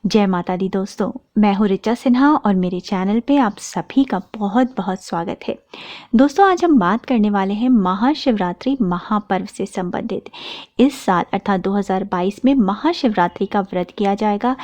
जय माता दी दोस्तों, मैं हूँ ऋचा सिन्हा और मेरे चैनल पे आप सभी का बहुत बहुत स्वागत है। दोस्तों, आज हम बात करने वाले हैं महाशिवरात्रि महापर्व से संबंधित। इस साल अर्थात 2022 में महाशिवरात्रि का व्रत किया जाएगा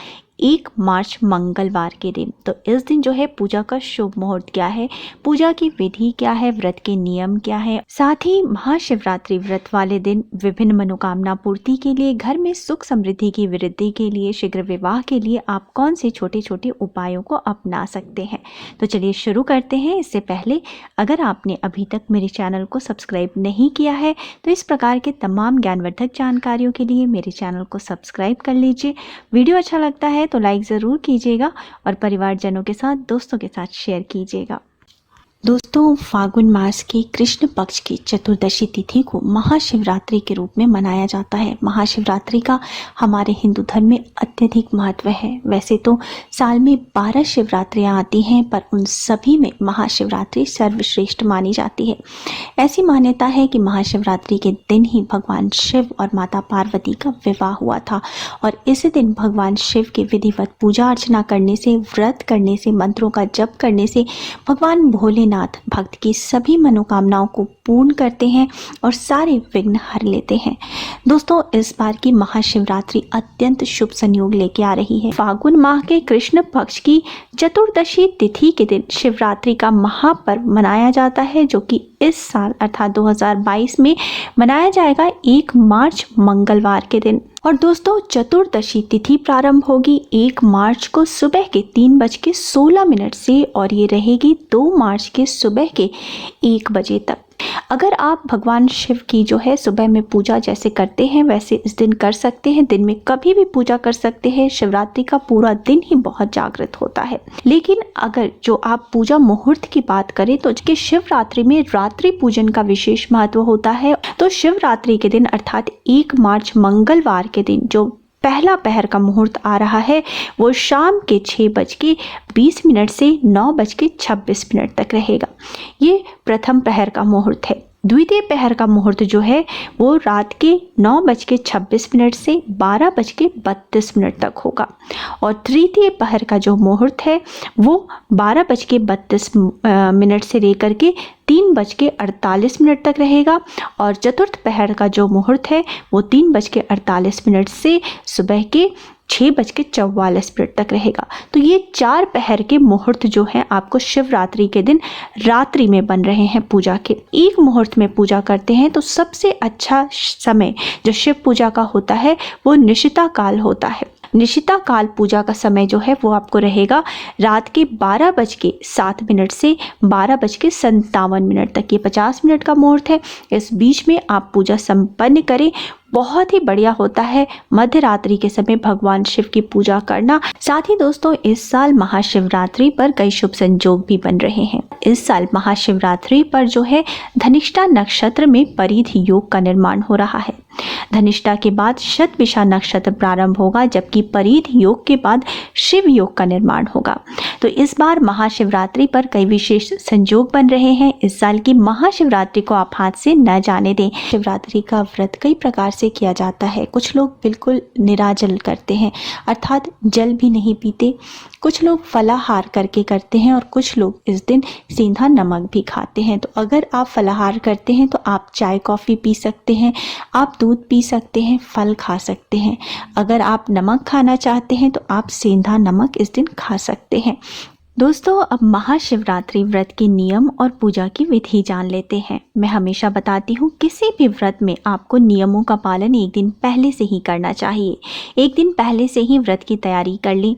1 मार्च मंगलवार के दिन। तो इस दिन जो है पूजा का शुभ मुहूर्त क्या है, पूजा की विधि क्या है, व्रत के नियम क्या है, साथ ही महाशिवरात्रि व्रत वाले दिन विभिन्न मनोकामना पूर्ति के लिए, घर में सुख समृद्धि की वृद्धि के लिए, शीघ्र विवाह के लिए आप कौन से छोटे छोटे उपायों को अपना सकते हैं। तो चलिए शुरू करते हैं। इससे पहले अगर आपने अभी तक मेरे चैनल को सब्सक्राइब नहीं किया है तो इस प्रकार के तमाम ज्ञानवर्धक जानकारियों के लिए मेरे चैनल को सब्सक्राइब कर लीजिए। वीडियो अच्छा लगता है तो लाइक ज़रूर कीजिएगा और परिवारजनों के साथ, दोस्तों के साथ शेयर कीजिएगा। दोस्तों, फागुन मास की कृष्ण पक्ष की चतुर्दशी तिथि को महाशिवरात्रि के रूप में मनाया जाता है। महाशिवरात्रि का हमारे हिंदू धर्म में अत्यधिक महत्व है। वैसे तो साल में 12 शिवरात्रियां आती हैं, पर उन सभी में महाशिवरात्रि सर्वश्रेष्ठ मानी जाती है। ऐसी मान्यता है कि महाशिवरात्रि के दिन ही भगवान शिव और माता पार्वती का विवाह हुआ था और इस दिन भगवान शिव की विधिवत पूजा अर्चना करने से, व्रत करने से, मंत्रों का जप करने से भगवान भोलेनाथ भक्त की सभी मनोकामनाओं को पूर्ण करते हैं और सारे विघ्न हर लेते हैं। दोस्तों, इस बार की महाशिवरात्रि अत्यंत शुभ संयोग लेके आ रही है। फागुन माह के कृष्ण पक्ष की चतुर्दशी तिथि के दिन शिवरात्रि का महापर्व मनाया जाता है, जो कि इस साल अर्थात 2022 में मनाया जाएगा 1 मार्च मंगलवार के दिन। और दोस्तों, चतुर्दशी तिथि प्रारंभ होगी 1 मार्च को सुबह के 3:16 से और ये रहेगी 2 मार्च के सुबह के 1 बजे तक। अगर आप भगवान शिव की जो है सुबह में पूजा जैसे करते हैं वैसे इस दिन कर सकते हैं। दिन में कभी भी पूजा कर सकते हैं। शिवरात्रि का पूरा दिन ही बहुत जागृत होता है। लेकिन अगर जो आप पूजा मुहूर्त की बात करें तो कि शिवरात्रि में रात्रि पूजन का विशेष महत्व होता है। तो शिवरात्रि के दिन अर्थात 1 मार्च मंगलवार के दिन जो पहला पहर का मुहूर्त आ रहा है वो शाम के 6:20 से 9:26 तक रहेगा। ये प्रथम पहर का मुहूर्त है। द्वितीय पहर का मुहूर्त जो है वो रात के 9:26 से 12:32 तक होगा और तृतीय पहर का जो मुहूर्त है वो 12:32 से लेकर के 3:48 तक रहेगा और चतुर्थ पहर का जो मुहूर्त है वो 3:48 से सुबह के 6:44 तक रहेगा। तो ये 4 पहर के मुहूर्त जो हैं आपको शिवरात्रि के दिन रात्रि में बन रहे हैं पूजा के। एक मुहूर्त में पूजा करते हैं तो सबसे अच्छा समय जो शिव पूजा का होता है वो निशिता काल होता है। निशिता काल पूजा का समय जो है वो आपको रहेगा रात के 12:07 से 12:57 तक। ये 50 मिनट का मुहूर्त है। इस बीच में आप पूजा संपन्न करें, बहुत ही बढ़िया होता है मध्य रात्रि के समय भगवान शिव की पूजा करना। साथ ही दोस्तों, इस साल महाशिवरात्रि पर कई शुभ संयोग भी बन रहे हैं। इस साल महाशिवरात्रि पर जो है धनिष्ठा नक्षत्र में परिध योग का निर्माण हो रहा है। धनिष्ठा के बाद शतभिषा नक्षत्र प्रारंभ होगा, जबकि परिध योग के बाद शिव योग का निर्माण होगा। तो इस बार महाशिवरात्रि पर कई विशेष संयोग बन रहे हैं। इस साल की महाशिवरात्रि को आप हाथ से न जाने दें। शिवरात्रि का व्रत कई प्रकार से किया जाता है। कुछ लोग बिल्कुल निराजल करते हैं अर्थात जल भी नहीं पीते, कुछ लोग फलाहार करके करते हैं और कुछ लोग इस दिन सीधा नमक भी खाते हैं। तो अगर आप फलाहार करते हैं तो आप चाय कॉफ़ी पी सकते हैं, आप दूध पी सकते हैं, फल खा सकते हैं। अगर आप नमक खाना चाहते हैं तो आप सेंधा नमक इस दिन खा सकते हैं। दोस्तों, अब महाशिवरात्रि व्रत के नियम और पूजा की विधि जान लेते हैं। मैं हमेशा बताती हूँ किसी भी व्रत में आपको नियमों का पालन एक दिन पहले से ही करना चाहिए। एक दिन पहले से ही व्रत की तैयारी कर लें।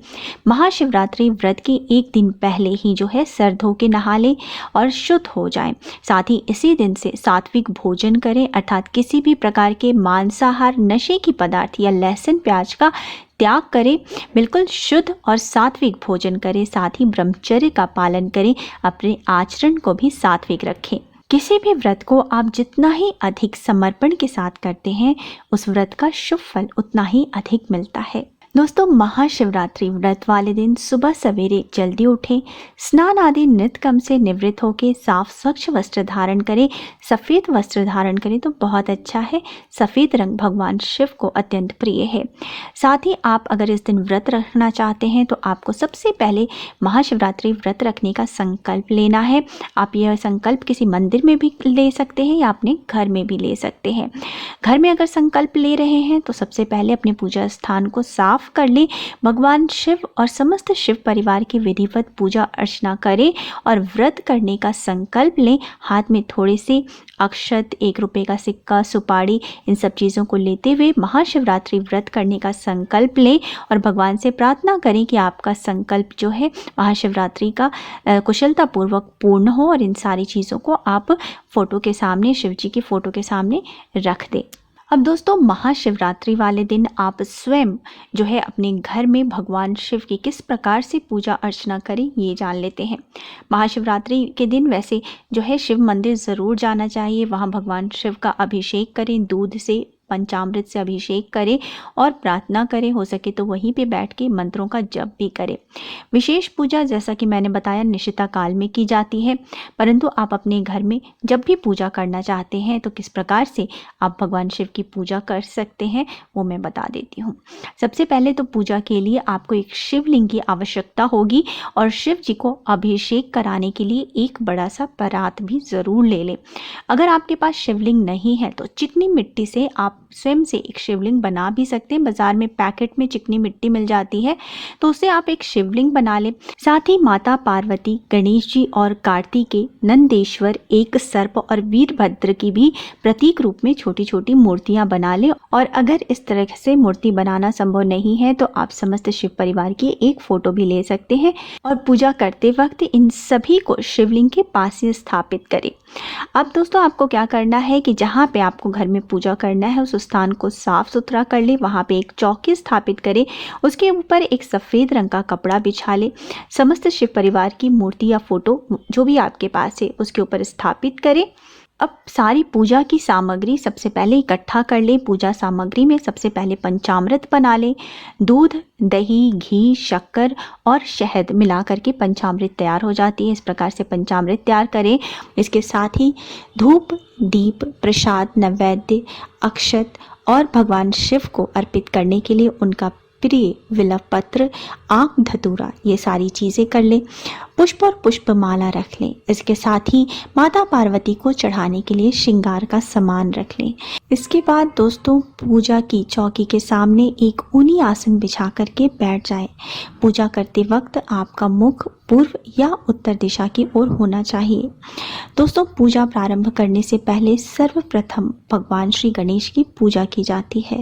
महाशिवरात्रि व्रत के एक दिन पहले ही जो है सर धो के नहा लें और शुद्ध हो जाएं। साथ ही इसी दिन से सात्विक भोजन करें अर्थात किसी भी प्रकार के मांसाहार, नशे की पदार्थ या लहसुन प्याज का त्याग करें। बिल्कुल शुद्ध और सात्विक भोजन करें। साथ ही ब्रह्मचर्य का पालन करें। अपने आचरण को भी सात्विक रखें। किसी भी व्रत को आप जितना ही अधिक समर्पण के साथ करते हैं उस व्रत का शुभ फल उतना ही अधिक मिलता है। दोस्तों, महाशिवरात्रि व्रत वाले दिन सुबह सवेरे जल्दी उठें, स्नान आदि नित्य कर्म से निवृत्त होकर साफ स्वच्छ वस्त्र धारण करें। सफ़ेद वस्त्र धारण करें तो बहुत अच्छा है। सफ़ेद रंग भगवान शिव को अत्यंत प्रिय है। साथ ही आप अगर इस दिन व्रत रखना चाहते हैं तो आपको सबसे पहले महाशिवरात्रि व्रत रखने का संकल्प लेना है। आप यह संकल्प किसी मंदिर में भी ले सकते हैं या अपने घर में भी ले सकते हैं। घर में अगर संकल्प ले रहे हैं तो सबसे पहले अपने पूजा स्थान को साफ कर लें। भगवान शिव और समस्त शिव परिवार की विधिवत पूजा अर्चना करें और व्रत करने का संकल्प लें। हाथ में थोड़े से अक्षत, 1 रुपये का सिक्का, सुपारी, इन सब चीज़ों को लेते हुए महाशिवरात्रि व्रत करने का संकल्प लें और भगवान से प्रार्थना करें कि आपका संकल्प जो है महाशिवरात्रि का कुशलतापूर्वक पूर्ण हो और इन सारी चीज़ों को आप फोटो के सामने, शिव जी की फ़ोटो के सामने रख दें। अब दोस्तों, महाशिवरात्रि वाले दिन आप स्वयं जो है अपने घर में भगवान शिव की किस प्रकार से पूजा अर्चना करें ये जान लेते हैं। महाशिवरात्रि के दिन वैसे जो है शिव मंदिर ज़रूर जाना चाहिए। वहाँ भगवान शिव का अभिषेक करें, दूध से, पंचामृत से अभिषेक करें और प्रार्थना करें। हो सके तो वहीं पे बैठ के मंत्रों का जप भी करें। विशेष पूजा जैसा कि मैंने बताया निशिता काल में की जाती है, परंतु आप अपने घर में जब भी पूजा करना चाहते हैं तो किस प्रकार से आप भगवान शिव की पूजा कर सकते हैं वो मैं बता देती हूँ। सबसे पहले तो पूजा के लिए आपको एक शिवलिंग की आवश्यकता होगी और शिव जी को अभिषेक कराने के लिए एक बड़ा सा परात भी ज़रूर ले लें। अगर आपके पास शिवलिंग नहीं है तो चिकनी मिट्टी से आप स्वयं से एक शिवलिंग बना भी सकते हैं। बाजार में पैकेट में चिकनी मिट्टी मिल जाती है तो उससे आप एक शिवलिंग बना लें। साथ ही माता पार्वती, गणेश जी और कार्तिकेय, नंदेश्वर, एक सर्प और वीरभद्र की भी प्रतीक रूप में छोटी छोटी मूर्तियां बना लें। और अगर इस तरह से मूर्ति बनाना संभव नहीं है तो आप समस्त शिव परिवार की एक फोटो भी ले सकते हैं और पूजा करते वक्त इन सभी को शिवलिंग के पास ही स्थापित करें। अब दोस्तों, आपको क्या करना है कि जहाँ पे आपको घर में पूजा करना है उस स्थान को साफ सुथरा कर ले। वहाँ पे एक चौकी स्थापित करें, उसके ऊपर एक सफ़ेद रंग का कपड़ा बिछा ले। समस्त शिव परिवार की मूर्ति या फोटो जो भी आपके पास है उसके ऊपर स्थापित करें। अब सारी पूजा की सामग्री सबसे पहले इकट्ठा कर लें। पूजा सामग्री में सबसे पहले पंचामृत बना लें। दूध, दही, घी, शक्कर और शहद मिला करके पंचामृत तैयार हो जाती है। इस प्रकार से पंचामृत तैयार करें। इसके साथ ही धूप, दीप, प्रसाद, नैवेद्य, अक्षत और भगवान शिव को अर्पित करने के लिए उनका प्रिय विलव पत्र, आक, धतूरा, ये सारी चीज़ें कर लें। पुष्प और पुष्पमाला रख लें। इसके साथ ही माता पार्वती को चढ़ाने के लिए श्रृंगार का सामान रख लें। इसके बाद दोस्तों, पूजा की चौकी के सामने एक ऊनी आसन बिछा करके बैठ जाएं। पूजा करते वक्त आपका मुख पूर्व या उत्तर दिशा की ओर होना चाहिए। दोस्तों, पूजा प्रारंभ करने से पहले सर्वप्रथम भगवान श्री गणेश की पूजा की जाती है।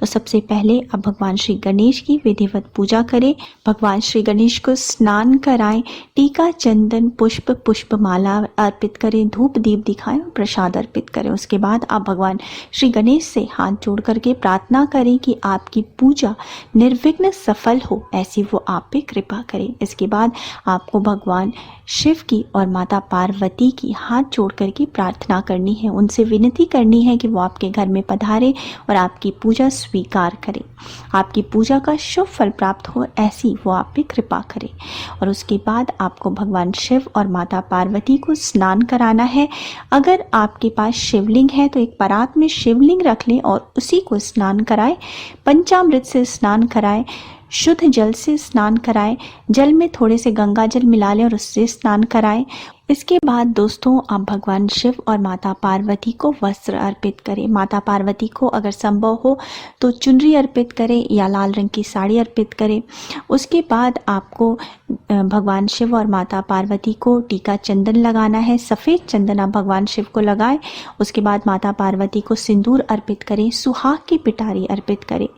तो सबसे पहले अब भगवान श्री गणेश की विधिवत पूजा करें। भगवान श्री गणेश को स्नान कराएं, टीका, चंदन, पुष्प, पुष्पमाला अर्पित करें, धूप दीप दिखाएं और प्रसाद अर्पित करें। उसके बाद आप भगवान श्री गणेश से हाथ जोड़ करके प्रार्थना करें कि आपकी पूजा निर्विघ्न सफल हो, ऐसी वो आप पे कृपा करें। इसके बाद आपको भगवान शिव की और माता पार्वती की हाथ जोड़ करके प्रार्थना करनी है। उनसे विनती करनी है कि वो आपके घर में पधारे और आपकी पूजा स्वीकार करें, आपकी पूजा का शुभ फल प्राप्त हो, ऐसी वो आप पे कृपा करें। और उसके बाद आपको भगवान शिव और माता पार्वती को स्नान कराना है। अगर आपके पास शिवलिंग है तो एक परात में शिवलिंग रख लें और उसी को स्नान कराएं। पंचामृत से स्नान कराएं, शुद्ध जल से स्नान कराएं। जल में थोड़े से गंगा जल मिला लें और उससे स्नान कराएं। इसके बाद दोस्तों, आप भगवान शिव और माता पार्वती को वस्त्र अर्पित करें। माता पार्वती को अगर संभव हो तो चुनरी अर्पित करें या लाल रंग की साड़ी अर्पित करें। उसके बाद आपको भगवान शिव और माता पार्वती को टीका चंदन लगाना है। सफ़ेद चंदन आप भगवान शिव को लगाएं। उसके बाद माता पार्वती को सिंदूर अर्पित करें, सुहाग की पिटारी अर्पित करें।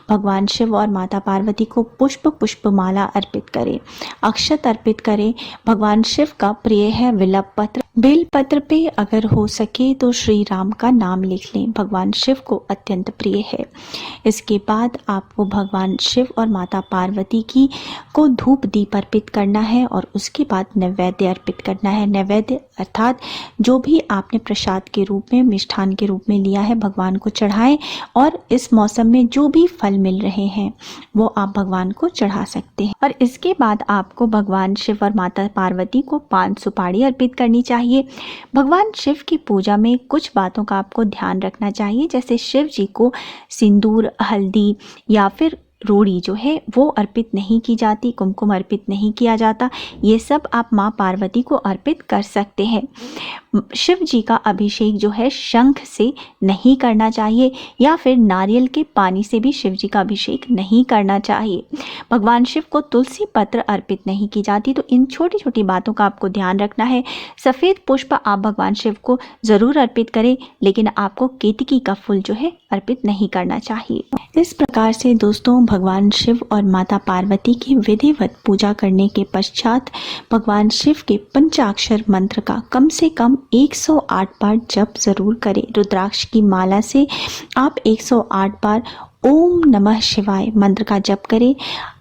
भगवान शिव और माता पार्वती को पुष्प, पुष्पमाला अर्पित करें, अक्षत अर्पित करें। भगवान शिव का प्रिय है विलव पत्र, बेलपत्र पे अगर हो सके तो श्री राम का नाम लिख लें, भगवान शिव को अत्यंत प्रिय है। इसके बाद आपको भगवान शिव और माता पार्वती की को धूप दीप अर्पित करना है और उसके बाद नैवेद्य अर्पित करना है। नैवेद्य अर्थात जो भी आपने प्रसाद के रूप में, मिष्ठान के रूप में लिया है, भगवान को चढ़ाएं और इस मौसम में जो भी फल मिल रहे हैं वो आप भगवान को चढ़ा सकते हैं। और इसके बाद आपको भगवान शिव और माता पार्वती को पान सुपारी अर्पित करनी चाहिए। भगवान शिव की पूजा में कुछ बातों का आपको ध्यान रखना चाहिए, जैसे शिव जी को सिंदूर, हल्दी या फिर रोड़ी जो है वो अर्पित नहीं की जाती, कुमकुम अर्पित नहीं किया जाता। ये सब आप माँ पार्वती को अर्पित कर सकते हैं। शिव जी का अभिषेक जो है शंख से नहीं करना चाहिए या फिर नारियल के पानी से भी शिव जी का अभिषेक नहीं करना चाहिए। भगवान शिव को तुलसी पत्र अर्पित नहीं की जाती। तो इन छोटी छोटी बातों का आपको ध्यान रखना है। सफ़ेद पुष्प आप भगवान शिव को ज़रूर अर्पित करें, लेकिन आपको केतकी का फूल जो है अर्पित नहीं करना चाहिए। इस प्रकार से दोस्तों भगवान शिव और माता पार्वती की विधिवत पूजा करने के पश्चात भगवान शिव के पंचाक्षर मंत्र का कम से कम 108 बार जप जरूर करें। रुद्राक्ष की माला से आप 108 बार ओम नमः शिवाय मंत्र का जप करें।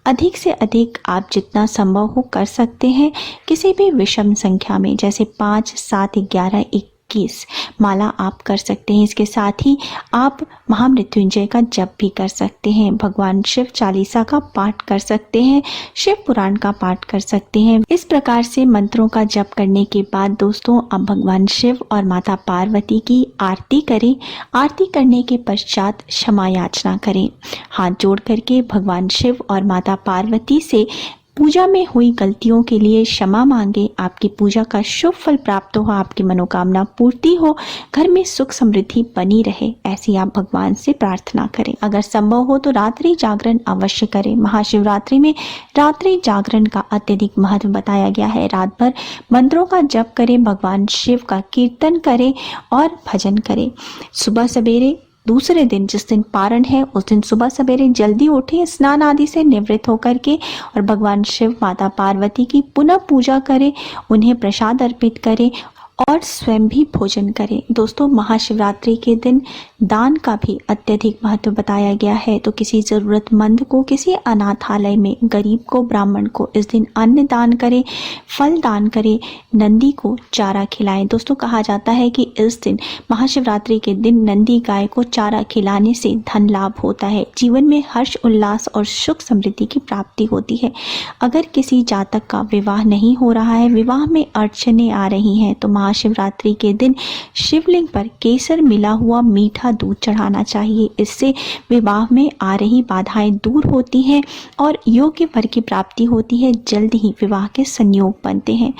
अधिक से अधिक आप जितना संभव हो कर सकते हैं। किसी भी विषम संख्या में, जैसे 5, 7, 11, 21 माला आप कर सकते हैं। इसके साथ ही आप महामृत्युंजय का जप भी कर सकते हैं। भगवान शिव चालीसा का पाठ कर सकते हैं, शिव पुराण का पाठ कर सकते हैं। इस प्रकार से मंत्रों का जप करने के बाद दोस्तों अब भगवान शिव और माता पार्वती की आरती करें। आरती करने के पश्चात क्षमा याचना करें। हाथ जोड़ करके भगवान शिव और माता पार्वती से पूजा में हुई गलतियों के लिए क्षमा मांगे। आपकी पूजा का शुभ फल प्राप्त हो, आपकी मनोकामना पूर्ति हो, घर में सुख समृद्धि बनी रहे, ऐसी आप भगवान से प्रार्थना करें। अगर संभव हो तो रात्रि जागरण अवश्य करें। महाशिवरात्रि में रात्रि जागरण का अत्यधिक महत्व बताया गया है। रात भर मंत्रों का जप करें, भगवान शिव का कीर्तन करें और भजन करें। सुबह सवेरे दूसरे दिन जिस दिन पारण है उस दिन सुबह सवेरे जल्दी उठें, स्नान आदि से निवृत्त होकर के और भगवान शिव माता पार्वती की पुनः पूजा करें, उन्हें प्रसाद अर्पित करें और स्वयं भी भोजन करें। दोस्तों महाशिवरात्रि के दिन दान का भी अत्यधिक महत्व बताया गया है। तो किसी ज़रूरतमंद को, किसी अनाथालय में गरीब को, ब्राह्मण को इस दिन अन्न दान करें, फल दान करें, नंदी को चारा खिलाएं। दोस्तों कहा जाता है कि इस दिन महाशिवरात्रि के दिन नंदी गाय को चारा खिलाने से धन लाभ होता है, जीवन में हर्ष उल्लास और सुख समृद्धि की प्राप्ति होती है। अगर किसी जातक का विवाह नहीं हो रहा है, विवाह में अड़चने आ रही हैं, तो महाशिवरात्रि के दिन शिवलिंग पर केसर मिला हुआ मीठा दूध चढ़ाना चाहिए। इससे विवाह में आ रही बाधाएं दूर होती हैं और योग्य वर की प्राप्ति होती है। जल्द ही विवाह के संयोग बनते हैं।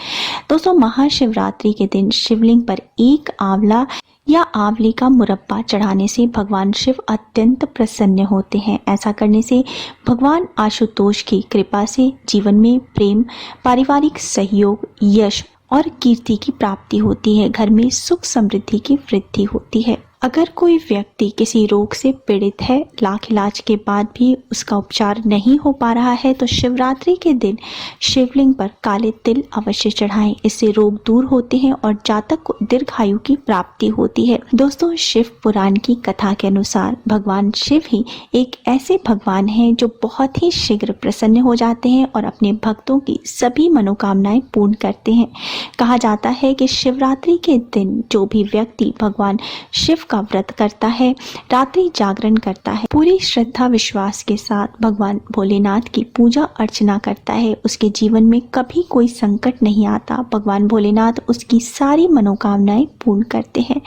दोस्तों महाशिवरात्रि के दिन शिवलिंग पर एक आंवला या आंवले का मुरब्बा चढ़ाने से भगवान शिव अत्यंत प्रसन्न होते हैं। ऐसा करने से भगवान आशुतोष की कृपा से जीवन में प्रेम, पारिवारिक सहयोग, यश और कीर्ति की प्राप्ति होती है। घर में सुख समृद्धि की वृद्धि होती है। अगर कोई व्यक्ति किसी रोग से पीड़ित है, लाख इलाज के बाद भी उसका उपचार नहीं हो पा रहा है, तो शिवरात्रि के दिन शिवलिंग पर काले तिल अवश्य चढ़ाएं। इससे रोग दूर होते हैं और जातक को दीर्घायु की प्राप्ति होती है। दोस्तों शिव पुराण की कथा के अनुसार भगवान शिव ही एक ऐसे भगवान हैं जो बहुत ही शीघ्र प्रसन्न हो जाते हैं और अपने भक्तों की सभी मनोकामनाएं पूर्ण करते हैं। कहा जाता है कि शिवरात्रि के दिन जो भी व्यक्ति भगवान शिव का व्रत करता है, रात्रि जागरण करता है, पूरी श्रद्धा विश्वास के साथ भगवान भोलेनाथ की पूजा अर्चना करता है, उसके जीवन में कभी कोई संकट नहीं आता। भगवान भोलेनाथ उसकी सारी मनोकामनाएं पूर्ण करते हैं।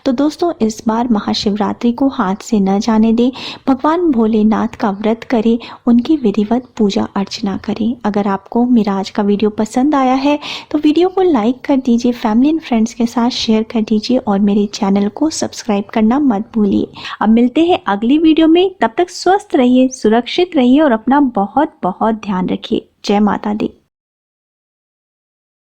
तो दोस्तों इस बार महाशिवरात्रि को हाथ से न जाने दे, भगवान भोलेनाथ का व्रत करें, उनकी विधिवत पूजा अर्चना करें। अगर आपको मेरा आज का वीडियो पसंद आया है तो वीडियो को लाइक कर दीजिए, फैमिली एंड फ्रेंड्स के साथ शेयर कर दीजिए और मेरे चैनल को सब्सक्राइब करना मत भूलिए। अब मिलते हैं अगली वीडियो में, तब तक स्वस्थ रहिए, सुरक्षित रहिए और अपना बहुत बहुत ध्यान रखिए। जय माता दी।